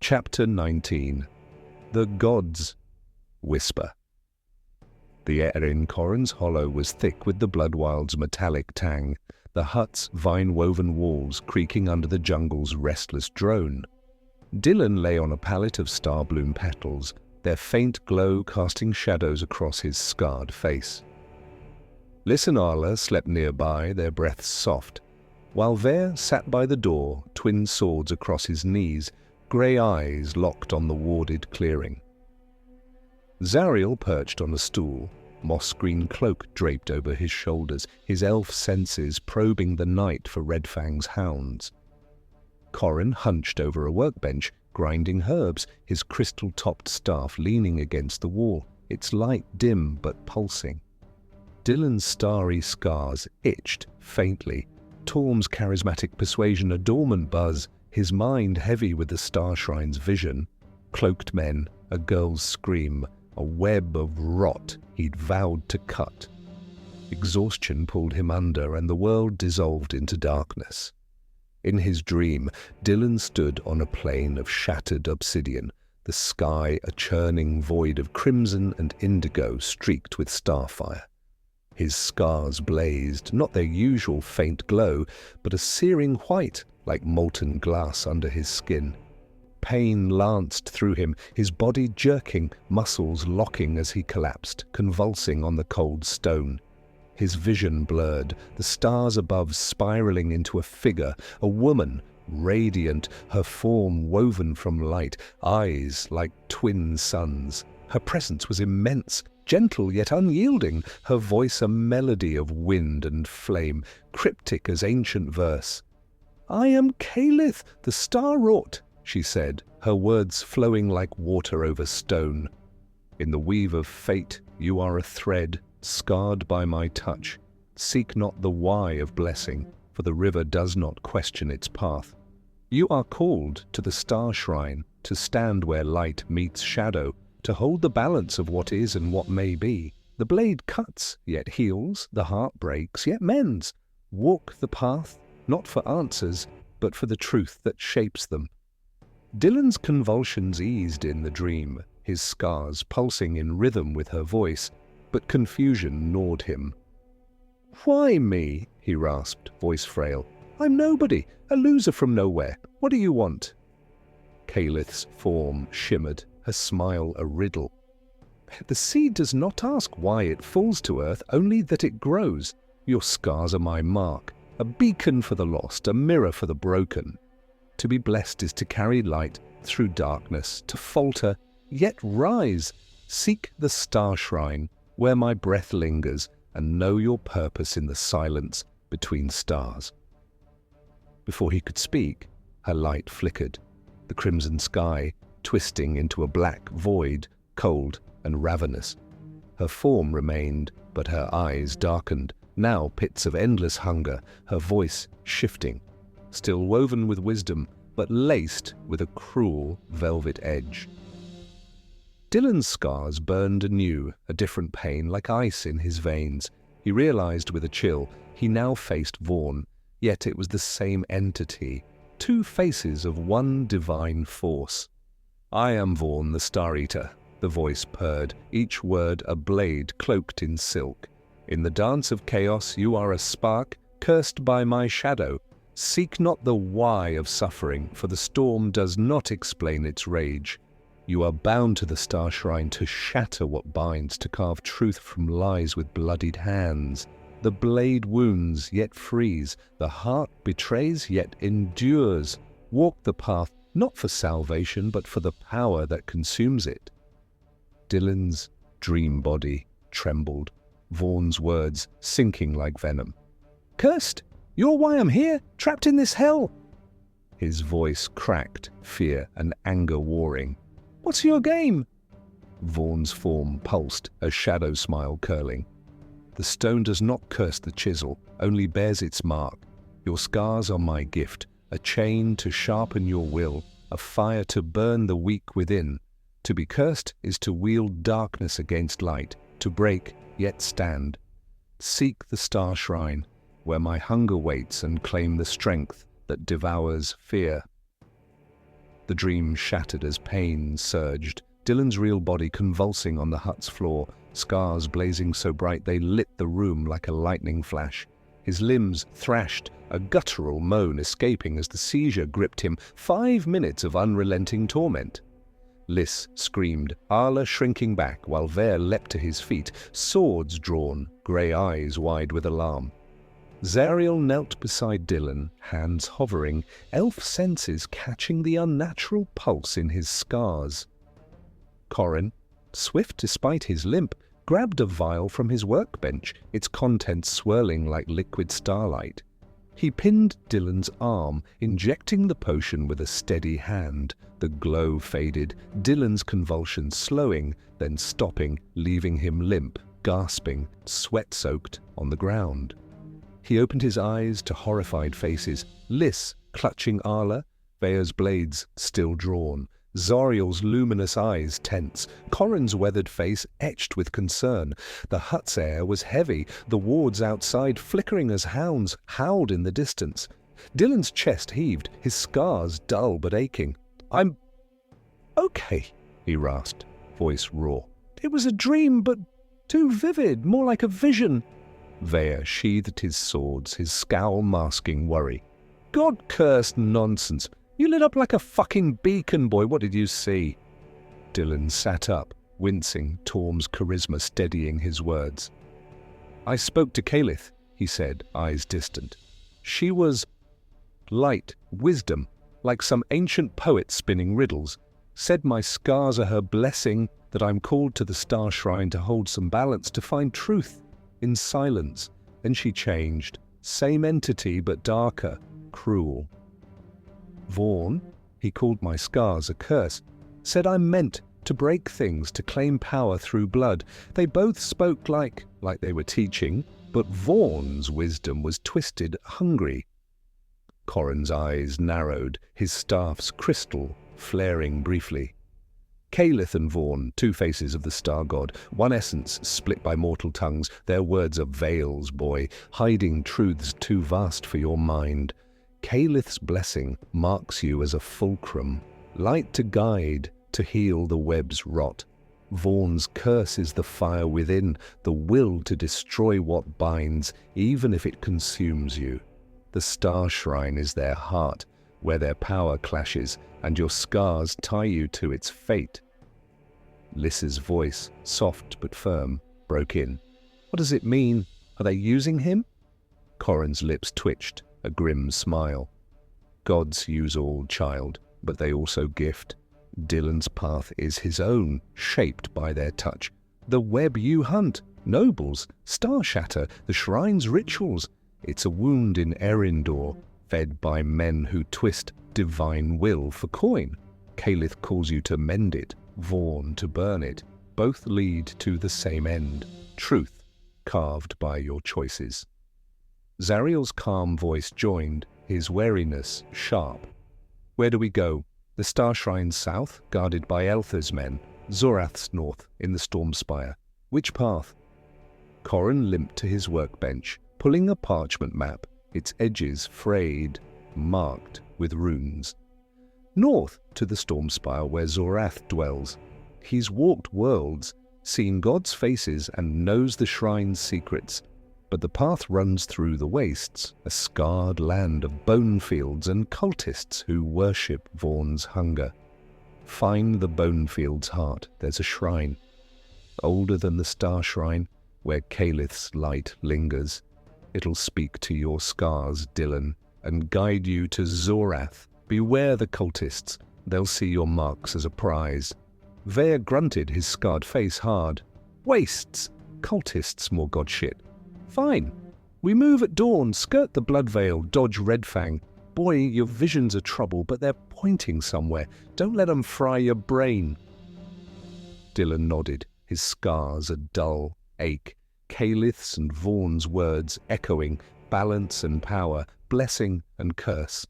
Chapter 19. The Gods Whisper. The air in Corren's hollow was thick with the Bloodwild's metallic tang, the hut's vine-woven walls creaking under the jungle's restless drone. Dylan lay on a pallet of starbloom petals, their faint glow casting shadows across his scarred face. Lyss and Arla slept nearby, their breaths soft, while Veyr sat by the door, twin swords across his knees, grey eyes locked on the warded clearing. Zariel perched on a stool, moss-green cloak draped over his shoulders, his elf senses probing the night for Redfang's hounds. Corren hunched over a workbench, grinding herbs, his crystal-topped staff leaning against the wall, its light dim but pulsing. Dylan's starry scars itched faintly, Torm's charismatic persuasion a dormant buzz, his mind heavy with the Starshrine's vision. Cloaked men, a girl's scream, a web of rot he'd vowed to cut. Exhaustion pulled him under, and the world dissolved into darkness. In his dream, Dylan stood on a plain of shattered obsidian, the sky a churning void of crimson and indigo streaked with starfire. His scars blazed, not their usual faint glow, but a searing white like molten glass under his skin. Pain lanced through him, his body jerking, muscles locking as he collapsed, convulsing on the cold stone. His vision blurred, the stars above spiraling into a figure, a woman, radiant, her form woven from light, eyes like twin suns. Her presence was immense, gentle yet unyielding, her voice a melody of wind and flame, cryptic as ancient verse. "I am Kaelith, the star-wrought," she said, her words flowing like water over stone. "In the weave of fate you are a thread, scarred by my touch. Seek not the why of blessing, for the river does not question its path. You are called to the Starshrine, to stand where light meets shadow, to hold the balance of what is and what may be. The blade cuts, yet heals, the heart breaks, yet mends. Walk the path, not for answers, but for the truth that shapes them." Dylan's convulsions eased in the dream, his scars pulsing in rhythm with her voice, but confusion gnawed him. "Why me?" he rasped, voice frail. "I'm nobody, a loser from nowhere. What do you want?" Kaelith's form shimmered, her smile a riddle. "The seed does not ask why it falls to earth, only that it grows. Your scars are my mark, a beacon for the lost, a mirror for the broken. To be blessed is to carry light through darkness, to falter, yet rise. Seek the Starshrine, where my breath lingers, and know your purpose in the silence between stars." Before he could speak, her light flickered, the crimson sky twisting into a black void, cold and ravenous. Her form remained, but her eyes darkened, now pits of endless hunger, her voice shifting, still woven with wisdom, but laced with a cruel velvet edge. Dylan's scars burned anew, a different pain like ice in his veins. He realized with a chill he now faced Vorn, yet it was the same entity, two faces of one divine force. "I am Vorn the Star-Eater," the voice purred, each word a blade cloaked in silk. "In the dance of chaos you are a spark, cursed by my shadow. Seek not the why of suffering, for the storm does not explain its rage. You are bound to the Starshrine to shatter what binds, to carve truth from lies with bloodied hands. The blade wounds, yet frees. The heart betrays, yet endures. Walk the path, not for salvation, but for the power that consumes it." Dylan's dream body trembled, Vorn's words sinking like venom. "Cursed! You're why I'm here, trapped in this hell!" His voice cracked, fear and anger warring. "What's your game?" Vorn's form pulsed, a shadow smile curling. "The stone does not curse the chisel, only bears its mark. Your scars are my gift, a chain to sharpen your will, a fire to burn the weak within. To be cursed is to wield darkness against light, to break yet stand. Seek the Starshrine, where my hunger waits, and claim the strength that devours fear." The dream shattered as pain surged, Dylan's real body convulsing on the hut's floor, scars blazing so bright they lit the room like a lightning flash. His limbs thrashed, a guttural moan escaping as the seizure gripped him. 5 minutes of unrelenting torment. Lyss screamed, Arla shrinking back while Veyr leapt to his feet, swords drawn, grey eyes wide with alarm. Zariel knelt beside Dylan, hands hovering, elf senses catching the unnatural pulse in his scars. Corren, swift despite his limp, grabbed a vial from his workbench, its contents swirling like liquid starlight. He pinned Dylan's arm, injecting the potion with a steady hand. The glow faded, Dylan's convulsions slowing, then stopping, leaving him limp, gasping, sweat-soaked on the ground. He opened his eyes to horrified faces, Lyss clutching Arla, Veyr's blades still drawn, Zariel's luminous eyes tense, Corren's weathered face etched with concern. The hut's air was heavy, the wards outside flickering as hounds howled in the distance. Dylan's chest heaved, his scars dull but aching. "I'm okay," he rasped, voice raw. "It was a dream, but too vivid, more like a vision." Veyr sheathed his swords, his scowl masking worry. "God-cursed nonsense. You lit up like a fucking beacon, boy. What did you see?" Dylan sat up, wincing, Torm's charisma steadying his words. "I spoke to Kaelith," he said, eyes distant. "She was light, wisdom, like some ancient poet spinning riddles. Said my scars are her blessing, that I'm called to the Starshrine to hold some balance, to find truth in silence." Then she changed. Same entity, but darker, cruel. "Vorn," he called my scars a curse, said I'm meant to break things, to claim power through blood. They both spoke like they were teaching, but Vorn's wisdom was twisted, hungry. Corren's eyes narrowed, his staff's crystal flaring briefly. Kaelith and Vorn, two faces of the star god, one essence split by mortal tongues, their words are veils, boy, hiding truths too vast for your mind. Kaelith's blessing marks you as a fulcrum, light to guide, to heal the web's rot. Vorn's curse is the fire within, the will to destroy what binds, even if it consumes you. The Starshrine is their heart, where their power clashes, and your scars tie you to its fate. Lyss's voice, soft but firm, broke in. "What does it mean? Are they using him?" Corren's lips twitched, a grim smile. "Gods use all, child, but they also gift. Dylan's path is his own, shaped by their touch. The web you hunt, nobles, star shatter, the shrine's rituals. It's a wound in Eryndor, fed by men who twist divine will for coin. Kaelith calls you to mend it, Vorn to burn it. Both lead to the same end, truth, carved by your choices." Zariel's calm voice joined, his wariness sharp. "Where do we go?" "The Starshrine's south, guarded by Elther's men. Zorath's north, in the Stormspire." "Which path?" Corren limped to his workbench, pulling a parchment map, its edges frayed, marked with runes. "North, to the Stormspire where Zorath dwells. He's walked worlds, seen gods' faces, and knows the shrine's secrets. But the path runs through the wastes, a scarred land of bone fields and cultists who worship Vorn's hunger. Find the bone field's heart, there's a shrine, older than the Starshrine, where Kaelith's light lingers. It'll speak to your scars, Dylan, and guide you to Zorath. Beware the cultists, they'll see your marks as a prize." Veyr grunted, his scarred face hard. "Wastes, cultists more god shit. Fine. We move at dawn, skirt the Bloodveil, dodge Redfang. Boy, your visions are trouble, but they're pointing somewhere. Don't let them fry your brain." Dylan nodded, his scars a dull ache. Kaelith's and Vorn's words echoing, balance and power, blessing and curse.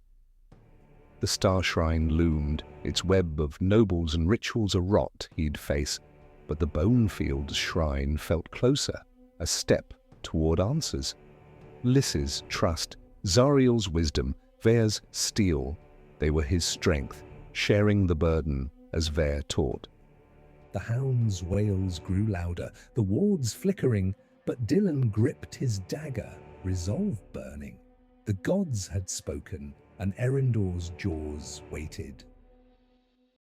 The Starshrine loomed, its web of nobles and rituals a rot he'd face, but the Bonefield's shrine felt closer, a step toward answers. Lyss's trust, Zariel's wisdom, Veyr's steel, they were his strength. sharing the burden as Veyr taught. The hound's wails grew louder, the wards flickering, but Dylan gripped his dagger, resolve burning. The gods had spoken, and Eryndor's jaws waited.